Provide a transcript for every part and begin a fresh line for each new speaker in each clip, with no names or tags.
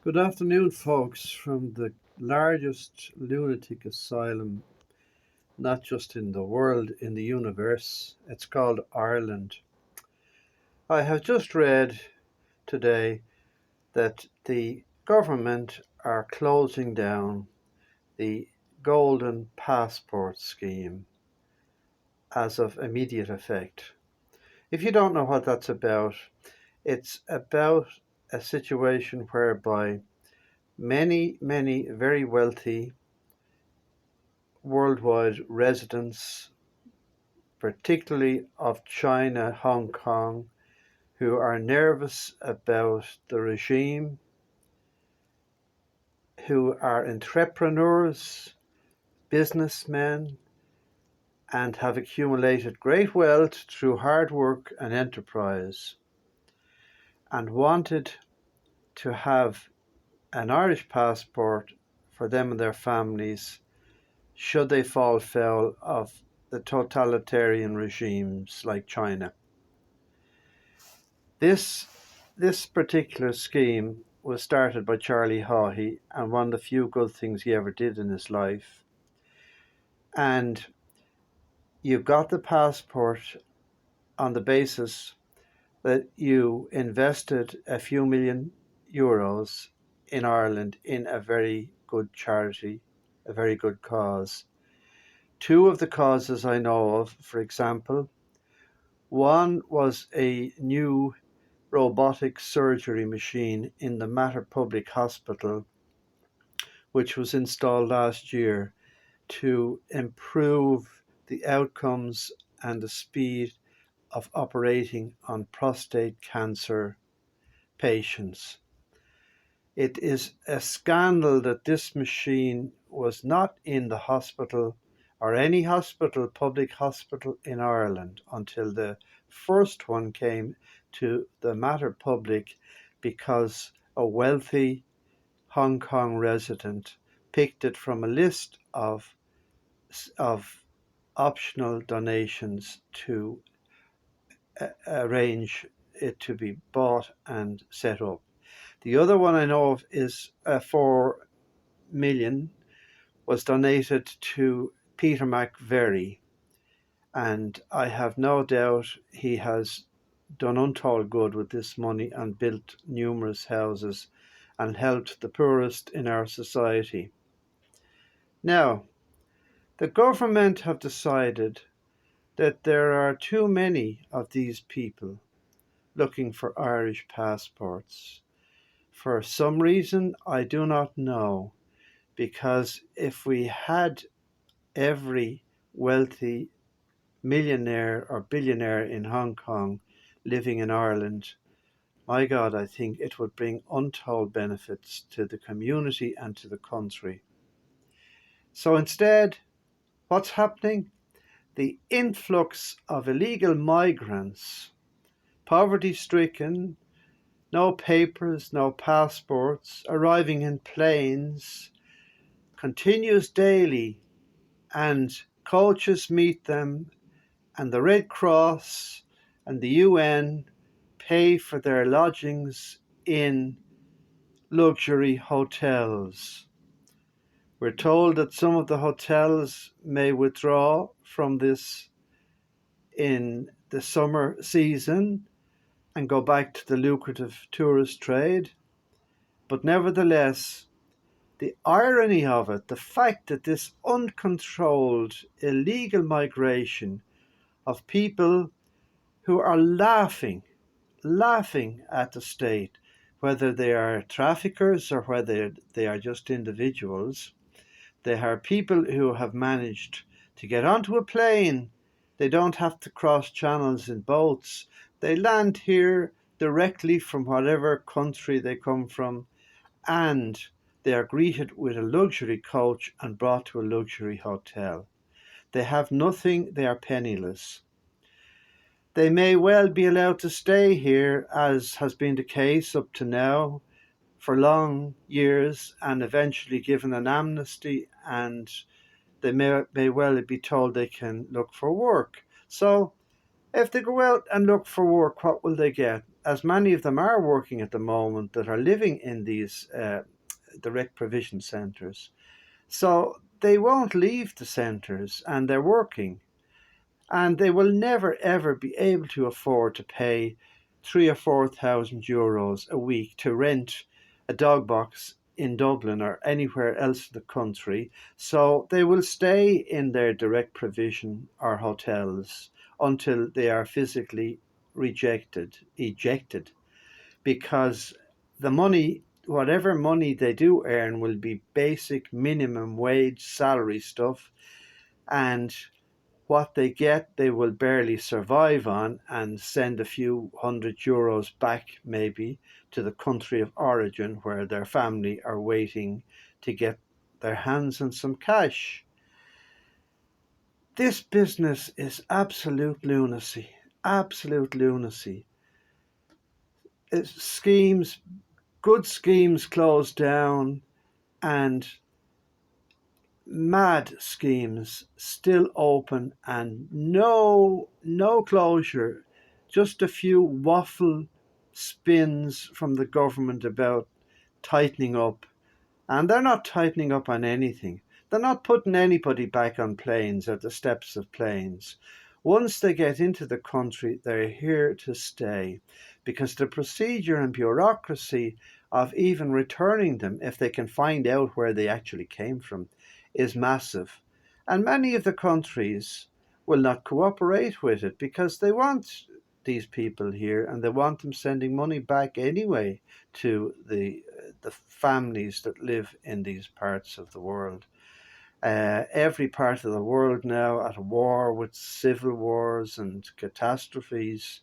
Good afternoon, folks, from the largest lunatic asylum, not just in the world, in the universe. It's called Ireland. I have just read today that the government are closing down the Golden Passport scheme as of immediate effect. If you don't know what that's about, it's about a situation whereby many very wealthy worldwide residents, particularly of China, Hong Kong, who are nervous about the regime, who are entrepreneurs, businessmen, and have accumulated great wealth through hard work and enterprise, and wanted to have an Irish passport for them and their families should they fall foul of the totalitarian regimes like China. This this particular scheme was started by Charlie Haughey, and one of the few good things he ever did in his life. And you got the passport on the basis that you invested a few million euros in Ireland in a very good charity, a very good cause. Two of the causes I know of, for example, one was a new robotic surgery machine in the Mater Public Hospital, which was installed last year to improve the outcomes and the speed of operating on prostate cancer patients. It is a scandal that this machine was not in the hospital or any hospital, public hospital in Ireland, until the first one came to the Mater Public because a wealthy Hong Kong resident picked it from a list of optional donations to arrange it to be bought and set up. The other one I know of is 4 million was donated to Peter McVerry, and I have no doubt he has done untold good with this money and built numerous houses and helped the poorest in our society. Now, the government have decided that there are too many of these people looking for Irish passports. For some reason I do not know, because if we had every wealthy millionaire or billionaire in Hong Kong living in Ireland, my God, I think it would bring untold benefits to the community and to the country. So instead, what's happening? The influx of illegal migrants, poverty stricken, no papers, no passports, arriving in planes, continues daily, and coaches meet them, and the Red Cross and the UN pay for their lodgings in luxury hotels. We're told that some of the hotels may withdraw from this in the summer season and go back to the lucrative tourist trade. But nevertheless, the irony of it, the fact that this uncontrolled illegal migration of people who are laughing at the state, whether they are traffickers or whether they are just individuals. They are people who have managed to get onto a plane. They don't have to cross channels in boats. They land here directly from whatever country they come from, and they are greeted with a luxury coach and brought to a luxury hotel. They have nothing, they are penniless. They may well be allowed to stay here, as has been the case up to now, for long years, and eventually given an amnesty, and they may well be told they can look for work. So if they go out and look for work, what will they get? as many of them are working at the moment that are living in these direct provision centres. So they won't leave the centres, and they're working, and they will never ever be able to afford to pay 3 or 4 thousand euros a week to rent a dog box in Dublin or anywhere else in the country. So they will stay in their direct provision or hotels until they are physically ejected, because the money, whatever money they do earn, will be basic minimum wage salary stuff, and what they get they will barely survive on, and send a few €100 back maybe to the country of origin where their family are waiting to get their hands on some cash. This business is absolute lunacy. Absolute lunacy. Schemes, good schemes closed down, and mad schemes still open, and no closure. Just a few waffle spins from the government about tightening up, and they're not tightening up on anything. They're not putting anybody back on planes or the steps of planes. Once they get into the country, they're here to stay, because the procedure and bureaucracy of even returning them, if they can find out where they actually came from, is massive. And many of the countries will not cooperate with it because they want these people here, and they want them sending money back anyway to the families that live in these parts of the world. Every part of the world now at war with civil wars and catastrophes,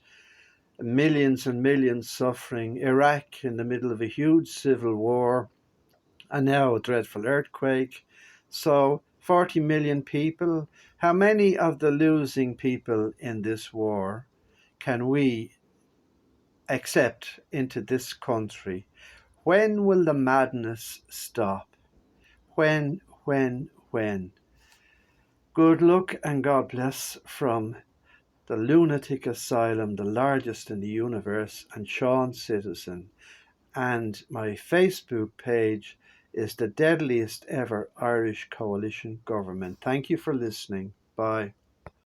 millions and millions suffering. Iraq in the middle of a huge civil war, and now a dreadful earthquake. So 40 million people. How many of the losing people in this war can we accept into this country? When will the madness stop? When? Good luck and God bless from the lunatic asylum, the largest in the universe, and Sean Citizen. And my Facebook page is the deadliest ever Irish coalition government. Thank you for listening. Bye.